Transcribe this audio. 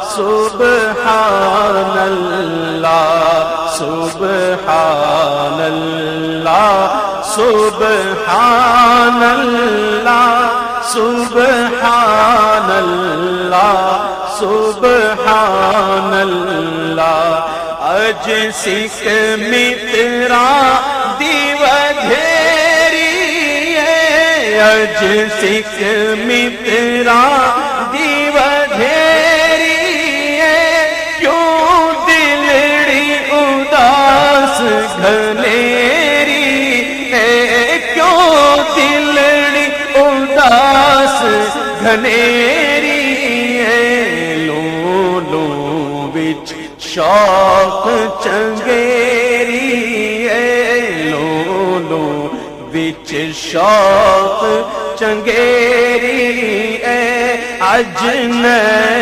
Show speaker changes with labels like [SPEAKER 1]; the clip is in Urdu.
[SPEAKER 1] سبحان اللہ سبحان اللہ سبحان اللہ سبحان اللہ سبحان اللہ اج سکھ مترا دیو دھیری ہے اج سکھ مترا دیو دھیری ہے کیوں دلڑی اداس گھنیری ہے کیوں دلڑی اداس گھنیری ہے لو لو وچ شوق چنگیری ہے لو لو وچ شوق چنگیری ہے اج